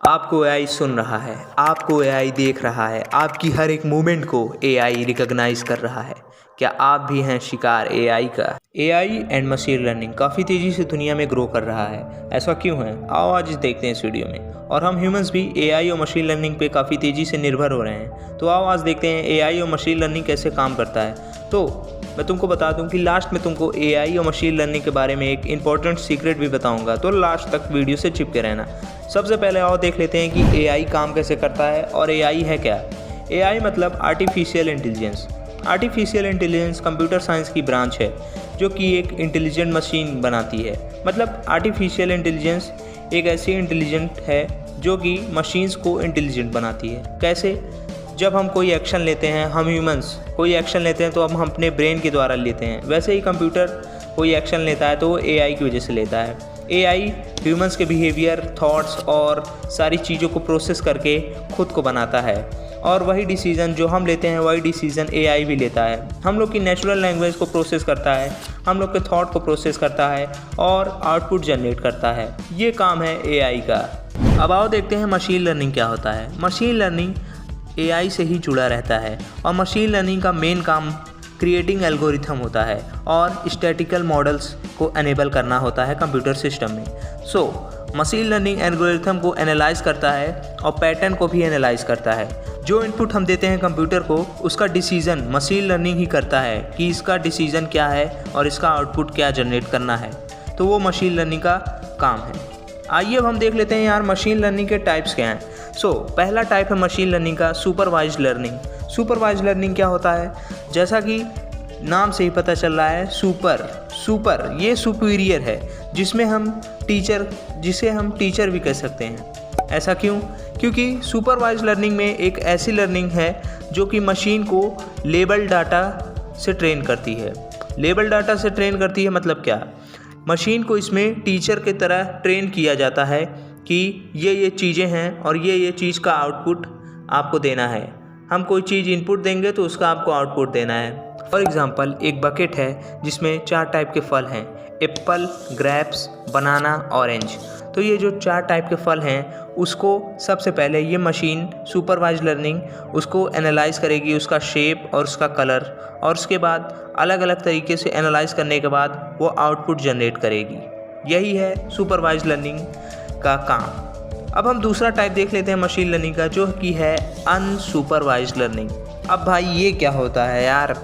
आपको एआई सुन रहा है, आपको एआई देख रहा है, आपकी हर एक मूवमेंट को एआई रिकॉग्नाइज कर रहा है। क्या आप भी हैं शिकार एआई का? एआई एंड मशीन लर्निंग काफ़ी तेज़ी से दुनिया में ग्रो कर रहा है। ऐसा क्यों है? आओ आज देखते हैं इस वीडियो में। और हम ह्यूमंस भी एआई और मशीन लर्निंग पे काफ़ी तेज़ी से निर्भर हो रहे हैं। तो आओ आज देखते हैं एआई और मशीन लर्निंग कैसे काम करता है। तो मैं तुमको बता दूं कि लास्ट में तुमको एआई और मशीन लर्निंग के बारे में एक इंपॉर्टेंट सीक्रेट भी बताऊंगा, तो लास्ट तक वीडियो से चिपके रहना। सबसे पहले आओ देख लेते हैं कि एआई काम कैसे करता है और एआई है क्या। एआई मतलब artificial intelligence. Artificial intelligence computer science की ब्रांच है जो कि एक इंटेलिजेंट मशीन बनाती है। मतलब आर्टिफिशियल इंटेलिजेंस एक ऐसी इंटेलिजेंट है जो कि मशीन्स को इंटेलिजेंट बनाती है। कैसे? जब हम कोई एक्शन लेते हैं, हम ह्यूमंस कोई एक्शन लेते हैं तो हम अपने ब्रेन के द्वारा लेते हैं। वैसे ही कंप्यूटर कोई एक्शन लेता है तो वो एआई की वजह से लेता है। एआई ह्यूमंस के बिहेवियर, थॉट्स और सारी चीज़ों को प्रोसेस करके खुद को बनाता है और वही डिसीज़न जो हम लेते हैं वही डिसीज़न एआई भी लेता है। हम लोग की नेचुरल लैंग्वेज को प्रोसेस करता है, हम लोग के थॉट को प्रोसेस करता है और आउटपुट जनरेट करता है। ये काम है एआई का। अब आओ देखते हैं मशीन लर्निंग क्या होता है। मशीन लर्निंग एआई से ही जुड़ा रहता है और मशीन लर्निंग का मेन काम क्रिएटिंग एल्गोरिथम होता है और स्टैटिकल मॉडल्स को एनेबल करना होता है कंप्यूटर सिस्टम में। मशीन लर्निंग एल्गोरिथम को एनालाइज करता है और पैटर्न को भी एनालाइज करता है। जो इनपुट हम देते हैं कंप्यूटर को, उसका डिसीजन मशीन लर्निंग ही करता है कि इसका डिसीजन क्या है और इसका आउटपुट क्या जनरेट करना है। तो वो मशीन लर्निंग का काम है। आइए अब हम देख लेते हैं यार मशीन लर्निंग के टाइप्स क्या हैं। पहला टाइप है मशीन लर्निंग का सुपरवाइज्ड लर्निंग। सुपरवाइज्ड लर्निंग क्या होता है? जैसा कि नाम से ही पता चल रहा है, सुपर ये सुपीरियर है, जिसे हम टीचर भी कह सकते हैं। ऐसा क्यों? क्योंकि सुपरवाइज्ड लर्निंग में एक ऐसी लर्निंग है जो कि मशीन को लेबल डाटा से ट्रेन करती है। लेबल डाटा से ट्रेन करती है मतलब क्या? मशीन को इसमें टीचर की तरह ट्रेन किया जाता है कि ये चीज़ें हैं और ये चीज़ का आउटपुट आपको देना है। हम कोई चीज़ इनपुट देंगे तो उसका आपको आउटपुट देना है। फॉर एग्ज़ाम्पल एक बकेट है जिसमें 4 टाइप के फल हैं, एप्पल, ग्रेप्स, बनाना, ऑरेंज। तो ये जो 4 टाइप के फल हैं उसको सबसे पहले ये मशीन सुपरवाइज्ड लर्निंग उसको एनालाइज करेगी, उसका शेप और उसका कलर, और उसके बाद अलग अलग तरीके से एनालाइज करने के बाद वो आउटपुट जनरेट करेगी। यही है सुपरवाइज्ड लर्निंग का काम। अब हम दूसरा टाइप देख लेते हैं मशीन लर्निंग का, जो कि है अनसुपरवाइज्ड लर्निंग। अब भाई ये क्या होता है यार?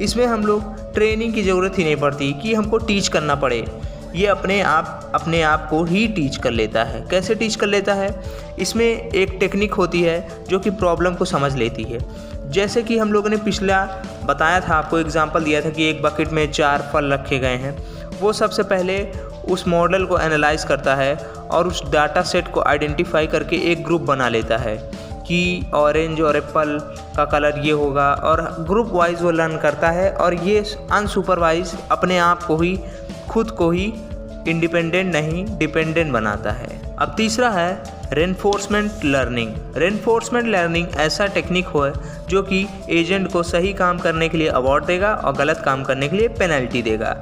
इसमें हम लोग ट्रेनिंग की ज़रूरत ही नहीं पड़ती कि हमको टीच करना पड़े। ये अपने आप को ही टीच कर लेता है। कैसे टीच कर लेता है? इसमें एक टेक्निक होती है जो कि प्रॉब्लम को समझ लेती है। जैसे कि हम लोगों ने पिछला बताया था, आपको एग्जांपल दिया था कि एक बकेट में 4 फल रखे गए हैं। वो सबसे पहले उस मॉडल को एनालाइज करता है और उस डाटा सेट को आइडेंटिफाई करके एक ग्रुप बना लेता है कि ऑरेंज और एप्पल का कलर ये होगा, और ग्रुप वाइज वो लर्न करता है और ये अनसुपरवाइज अपने आप को ही, खुद को ही इंडिपेंडेंट नहीं डिपेंडेंट बनाता है। अब तीसरा है रेनफोर्समेंट लर्निंग। रेनफोर्समेंट लर्निंग ऐसा टेक्निक है जो कि एजेंट को सही काम करने के लिए अवार्ड देगा और गलत काम करने के लिए पेनल्टी देगा।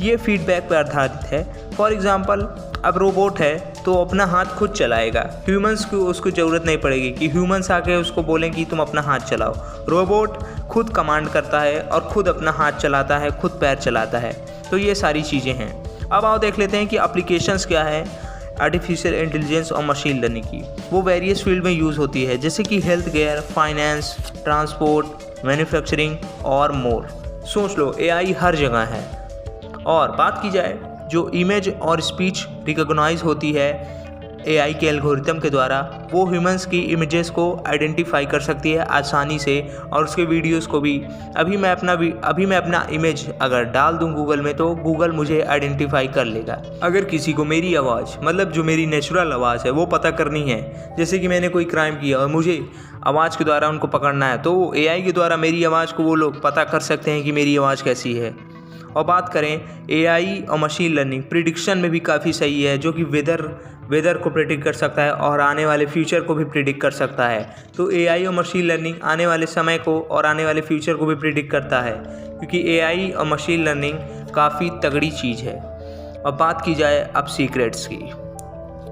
ये फीडबैक पर आधारित है। फॉर एग्ज़ाम्पल अब रोबोट है तो अपना हाथ खुद चलाएगा। ह्यूमंस को उसको ज़रूरत नहीं पड़ेगी कि ह्यूमंस आके उसको बोलें कि तुम अपना हाथ चलाओ। रोबोट खुद कमांड करता है और खुद अपना हाथ चलाता है, खुद पैर चलाता है। तो ये सारी चीज़ें हैं। अब आओ देख लेते हैं कि एप्लीकेशंस क्या है आर्टिफिशियल इंटेलिजेंस और मशीन लर्निंग की। वो वेरियस फील्ड में यूज़ होती है, जैसे कि health care, finance, transport, manufacturing और मोर। सोच लो एआई हर जगह है। और बात की जाए जो इमेज और स्पीच रिकॉग्नाइज होती है एआई के एल्गोरिथम के द्वारा, वो ह्यूमंस की इमेजेस को आइडेंटिफाई कर सकती है आसानी से, और उसके वीडियोस को भी। अभी मैं अपना इमेज अगर डाल दूं गूगल में तो गूगल मुझे आइडेंटिफाई कर लेगा। अगर किसी को मेरी आवाज़, मतलब जो मेरी नेचुरल आवाज़ है वो पता करनी है, जैसे कि मैंने कोई क्राइम किया और मुझे आवाज़ के द्वारा उनको पकड़ना है, तो एआई के द्वारा मेरी आवाज़ को वो लोग पता कर सकते हैं कि मेरी आवाज़ कैसी है। और बात करें एआई और मशीन लर्निंग प्रिडिक्शन में भी काफ़ी सही है, जो कि वेदर को प्रिडिक्ट कर सकता है और आने वाले फ्यूचर को भी प्रिडिक्ट कर सकता है। तो एआई और मशीन लर्निंग आने वाले समय को और आने वाले फ्यूचर को भी प्रिडिक्ट करता है, क्योंकि एआई और मशीन लर्निंग काफ़ी तगड़ी चीज़ है। और बात की जाए अब सीक्रेट्स की।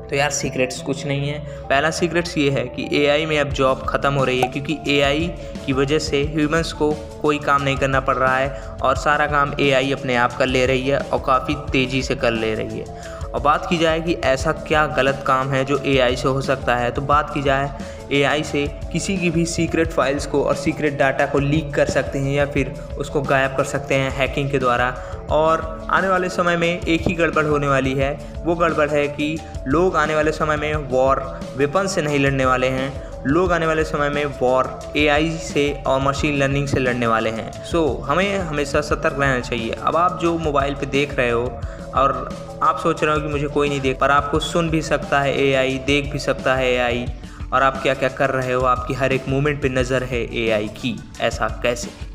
तो यार सीक्रेट्स कुछ नहीं है। पहला सीक्रेट्स ये है कि एआई में अब जॉब ख़त्म हो रही है, क्योंकि एआई की वजह से ह्यूमंस को कोई काम नहीं करना पड़ रहा है और सारा काम एआई अपने आप कर ले रही है और काफ़ी तेज़ी से कर ले रही है। और बात की जाए कि ऐसा क्या गलत काम है जो एआई से हो सकता है, तो बात की जाए एआई से किसी की भी सीक्रेट फाइल्स को और सीक्रेट डाटा को लीक कर सकते हैं या फिर उसको गायब कर सकते हैं हैकिंग के द्वारा। और आने वाले समय में एक ही गड़बड़ होने वाली है, वो गड़बड़ है कि लोग आने वाले समय में वॉर वेपन से नहीं लड़ने वाले हैं, लोग आने वाले समय में वॉर एआई से और मशीन लर्निंग से लड़ने वाले हैं। सो हमें हमेशा सतर्क रहना चाहिए। अब आप जो मोबाइल पे देख रहे हो और आप सोच रहे हो कि मुझे कोई नहीं देख, पर आपको सुन भी सकता है एआई, देख भी सकता है एआई, और आप क्या क्या कर रहे हो, आपकी हर एक मूवमेंट पे नज़र है एआई की। ऐसा कैसे?